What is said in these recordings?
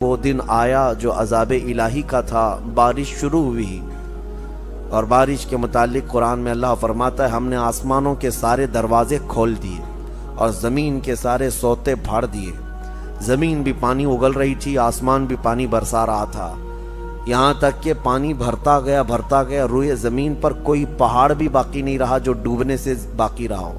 وہ دن آیا جو عذاب الہی کا تھا، بارش شروع ہوئی، اور بارش کے متعلق قرآن میں اللہ فرماتا ہے ہم نے آسمانوں کے سارے دروازے کھول دیے اور زمین کے سارے سوتے پھاڑ دیے۔ زمین بھی پانی اگل رہی تھی، آسمان بھی پانی برسا رہا تھا، یہاں تک کہ پانی بھرتا گیا، روئے زمین پر کوئی پہاڑ بھی باقی نہیں رہا جو ڈوبنے سے باقی رہا ہو۔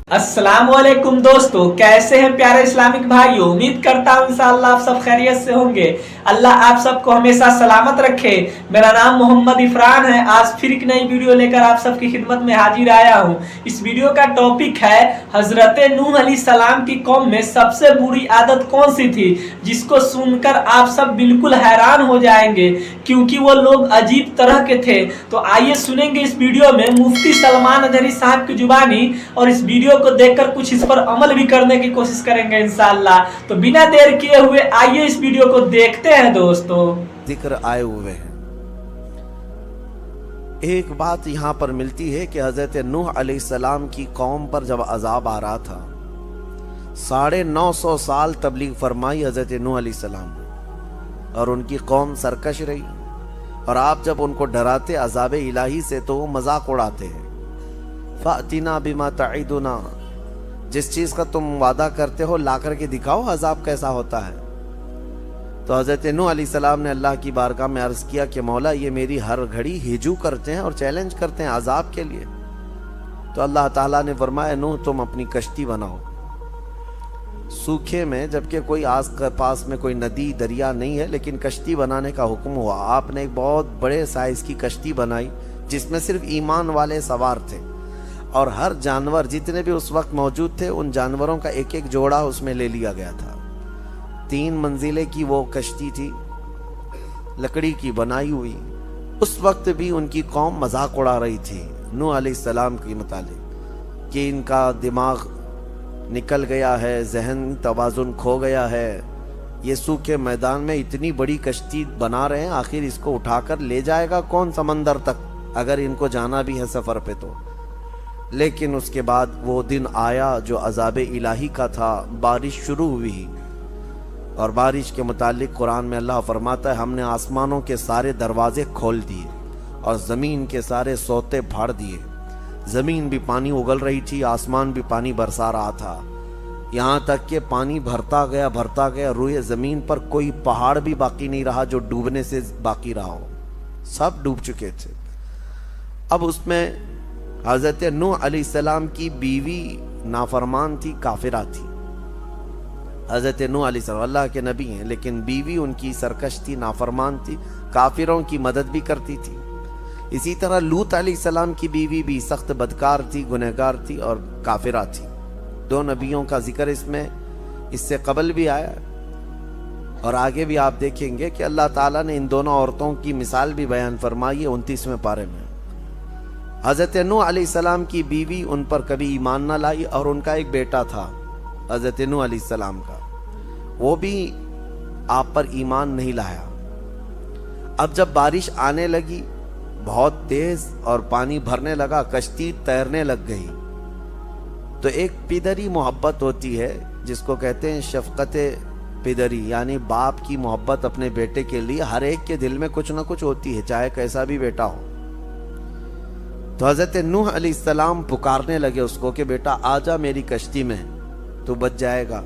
السلام علیکم دوستو، کیسے ہیں پیارے اسلامک بھائیو؟ امید کرتا ہوں انشاءاللہ آپ سب خیریت سے ہوں گے۔ اللہ آپ سب کو ہمیشہ سلامت رکھے۔ میرا نام محمد عفران ہے۔ آج پھر ایک نئی ویڈیو لے کر آپ سب کی خدمت میں حاضر آیا ہوں۔ اس ویڈیو کا ٹاپک ہے حضرت نوح علیہ السلام کی قوم میں سب سے بری عادت کون سی تھی، جس کو سن کر آپ سب بالکل حیران ہو جائیں گے کیونکہ وہ لوگ عجیب طرح کے تھے۔ تو آئیے سنیں گے اس ویڈیو میں مفتی سلمان اظہری صاحب کی زبانی، اور اس ویڈیو کو دیکھ کر کچھ اس پر عمل بھی کرنے کی کوشش کریں گے انشاءاللہ۔ تو بنا دیر کیے ہوئے آئیے اس ویڈیو کو دیکھتے ہیں دوستو۔ ذکر آئے ہوئے ہیں، ایک بات یہاں پر ملتی ہے کہ حضرت نوح علیہ السلام کی قوم پر جب عذاب آ رہا تھا، 950 سال تبلیغ فرمائی حضرت نوح علیہ السلام نے، اور ان کی قوم سرکش رہی، اور آپ جب ان کو ڈراتے عذاب الہی سے تو وہ مذاق اڑاتے ہیں۔ فَأْتِنَا بِمَا تَعِدُنَا، جس چیز کا تم وعدہ کرتے ہو لا کر کے دکھاؤ عذاب کیسا ہوتا ہے۔ تو حضرت نوح علیہ السلام نے اللہ کی بارگاہ میں عرض کیا کہ مولا یہ میری ہر گھڑی ہجو کرتے ہیں اور چیلنج کرتے ہیں عذاب کے لیے۔ تو اللہ تعالیٰ نے فرمایا نوح تم اپنی کشتی بناؤ سوکھے میں، جبکہ کوئی آس پاس میں کوئی ندی دریا نہیں ہے، لیکن کشتی بنانے کا حکم ہوا۔ آپ نے ایک بہت بڑے سائز کی کشتی بنائی جس میں صرف ایمان والے سوار تھے، اور ہر جانور جتنے بھی اس وقت موجود تھے ان جانوروں کا ایک ایک جوڑا اس میں لے لیا گیا تھا۔ 3 منزلیں کی وہ کشتی تھی، لکڑی کی بنائی ہوئی۔ اس وقت بھی ان کی قوم مذاق اڑا رہی تھی نوح علیہ السلام کے متعلق کہ ان کا دماغ نکل گیا ہے، ذہن توازن کھو گیا ہے، یہ سوکھے میدان میں اتنی بڑی کشتی بنا رہے ہیں، آخر اس کو اٹھا کر لے جائے گا کون سمندر تک اگر ان کو جانا بھی ہے سفر پہ تو۔ لیکن اس کے بعد وہ دن آیا جو عذاب الہی کا تھا، بارش شروع ہوئی، اور بارش کے متعلق قرآن میں اللہ فرماتا ہے ہم نے آسمانوں کے سارے دروازے کھول دیے اور زمین کے سارے سوتے پھاڑ دیے۔ زمین بھی پانی اگل رہی تھی، آسمان بھی پانی برسا رہا تھا، یہاں تک کہ پانی بھرتا گیا، روئے زمین پر کوئی پہاڑ بھی باقی نہیں رہا جو ڈوبنے سے باقی رہا ہو، سب ڈوب چکے تھے۔ اب اس میں حضرت نوح علیہ السلام کی بیوی نافرمان تھی، کافرہ تھی۔ حضرت نوح علیہ السلام اللہ کے نبی ہیں، لیکن بیوی ان کی سرکش تھی، نافرمان تھی، کافروں کی مدد بھی کرتی تھی۔ اسی طرح لوط علیہ السلام کی بیوی بھی سخت بدکار تھی، گنہگار تھی اور کافرہ تھی۔ 2 نبیوں کا ذکر اس سے قبل بھی آیا، اور آگے بھی آپ دیکھیں گے کہ اللہ تعالیٰ نے ان دونوں عورتوں کی مثال بھی بیان فرمائی ہے 29ویں پارے میں۔ حضرت نوح علیہ السلام کی بیوی ان پر کبھی ایمان نہ لائی، اور ان کا ایک بیٹا تھا حضرت نوح علیہ السلام کا، وہ بھی آپ پر ایمان نہیں لایا۔ اب جب بارش آنے لگی بہت تیز اور پانی بھرنے لگا، کشتی تیرنے لگ گئی، تو ایک پدری محبت ہوتی ہے جس کو کہتے ہیں شفقت پدری، یعنی باپ کی محبت اپنے بیٹے کے لیے ہر ایک کے دل میں کچھ نہ کچھ ہوتی ہے، چاہے کیسا بھی بیٹا ہو۔ تو حضرت نوح علیہ السلام پکارنے لگے اس کو کہ بیٹا آجا میری کشتی میں، تو بچ جائے گا۔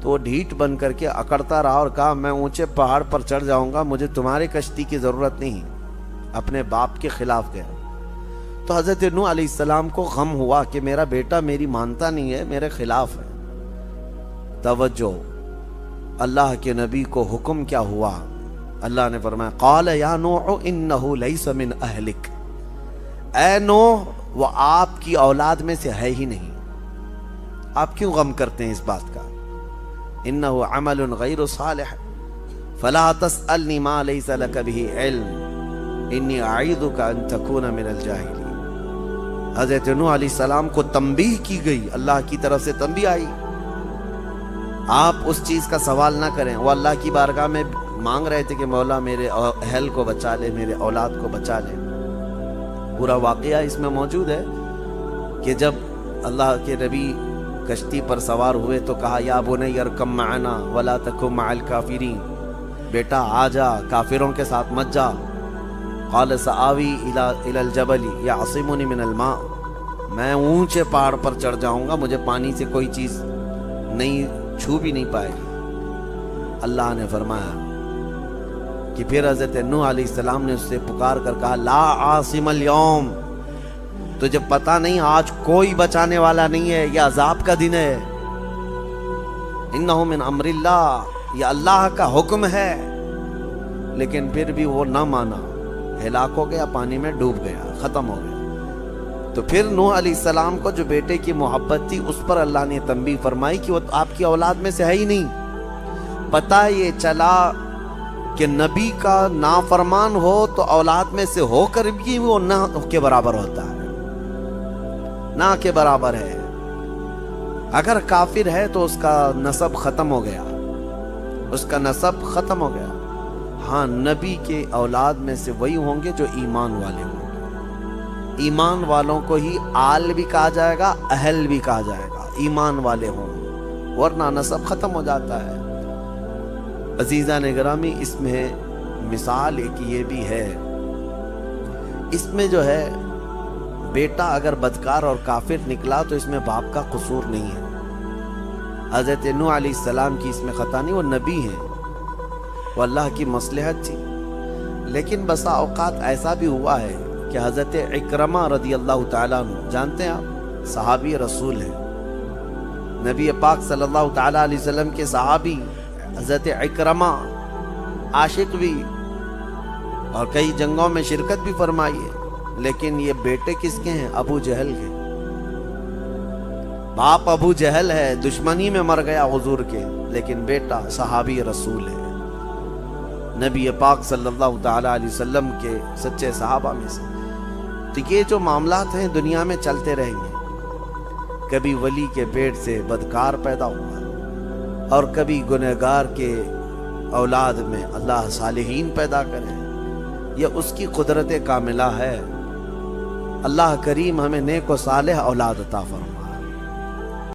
تو وہ ڈھیٹ بن کر کے اکڑتا رہا اور کہا میں اونچے پہاڑ پر چڑھ جاؤں گا، مجھے تمہاری کشتی کی ضرورت نہیں، اپنے باپ کے خلاف گیا۔ تو حضرت نوح علیہ السلام کو غم ہوا کہ میرا بیٹا میری مانتا نہیں ہے، میرے خلاف ہے۔ توجہ، اللہ کے نبی کو حکم کیا ہوا؟ اللہ نے فرمایا قال یا نوح انہ لیس من اہلک، اے نوح وہ آپ کی اولاد میں سے ہے ہی نہیں، آپ کیوں غم کرتے ہیں اس بات کا؟ انہ عمل غیر صالح فلا تسألنی ما لیس لک بہ علم انی اعیذک ان تکون من الجاہلین۔ حضرت نوح علیہ السلام کو تنبیہ کی گئی، اللہ کی طرف سے تنبیہ آئی، آپ اس چیز کا سوال نہ کریں۔ وہ اللہ کی بارگاہ میں مانگ رہے تھے کہ مولا میرے اہل کو بچا لے، میرے اولاد کو بچا لے۔ پورا واقعہ اس میں موجود ہے کہ جب اللہ کے نبی کشتی پر سوار ہوئے تو کہا یا بنی ارکب معنا ولا تکن مع الکافرین، بیٹا آ جا، کافروں کے ساتھ مت جا۔ قال سآوی الی الجبل یعصمنی من الماء، میں اونچے پہاڑ پر چڑھ جاؤں گا، مجھے پانی سے کوئی چیز نہیں چھو بھی نہیں پائے گی۔ اللہ نے فرمایا کہ پھر حضرت نوح علیہ السلام نے اس سے پکار کر کہا لا عاصم اليوم، تجھے پتا نہیں آج کوئی بچانے والا نہیں ہے، یہ عذاب کا دن ہے۔ انہ من امر اللہ، یہ اللہ کا حکم ہے۔ لیکن پھر بھی وہ نہ مانا، ہلاک ہو گیا، پانی میں ڈوب گیا، ختم ہو گیا۔ تو پھر نوح علیہ السلام کو جو بیٹے کی محبت تھی اس پر اللہ نے تنبیہ فرمائی کہ وہ آپ کی اولاد میں سے ہے ہی نہیں۔ پتہ یہ چلا کہ نبی کا نافرمان ہو تو اولاد میں سے ہو کر بھی وہ نہ کے برابر ہوتا ہے، نہ کے برابر ہے۔ اگر کافر ہے تو اس کا نسب ختم ہو گیا، اس کا نسب ختم ہو گیا۔ ہاں، نبی کے اولاد میں سے وہی ہوں گے جو ایمان والے ہوں گے۔ ایمان والوں کو ہی آل بھی کہا جائے گا، اہل بھی کہا جائے گا، ایمان والے ہوں، ورنہ نسب ختم ہو جاتا ہے۔ عزیزان گرامی، اس میں مثال ایک یہ بھی ہے، اس میں جو ہے بیٹا اگر بدکار اور کافر نکلا تو اس میں باپ کا قصور نہیں ہے۔ حضرت نوح علیہ السلام کی اس میں خطا نہیں، وہ نبی ہیں، وہ اللہ کی مصلحت تھی۔ لیکن بسا اوقات ایسا بھی ہوا ہے کہ حضرت اکرمہ رضی اللہ تعالیٰ عنہ، جانتے ہیں آپ، صحابی رسول ہیں، نبی پاک صلی اللہ تعالیٰ علیہ وسلم کے صحابی حضرت اکرمہ، عاشق بھی اور کئی جنگوں میں شرکت بھی فرمائی ہے۔ لیکن یہ بیٹے کس کے ہیں؟ ابو جہل کے۔ باپ ابو جہل ہے، دشمنی میں مر گیا حضور کے، لیکن بیٹا صحابی رسول ہے، نبی پاک صلی اللہ تعالیٰ علیہ وسلم کے سچے صحابہ میں سے۔ تو یہ جو معاملات ہیں دنیا میں چلتے رہیں گے، کبھی ولی کے پیٹ سے بدکار پیدا ہوا اور کبھی گنہگار کے اولاد میں اللہ صالحین پیدا کرے، یہ اس کی قدرت کاملہ ہے۔ اللہ کریم ہمیں نیک و صالح اولاد عطا فرمائے۔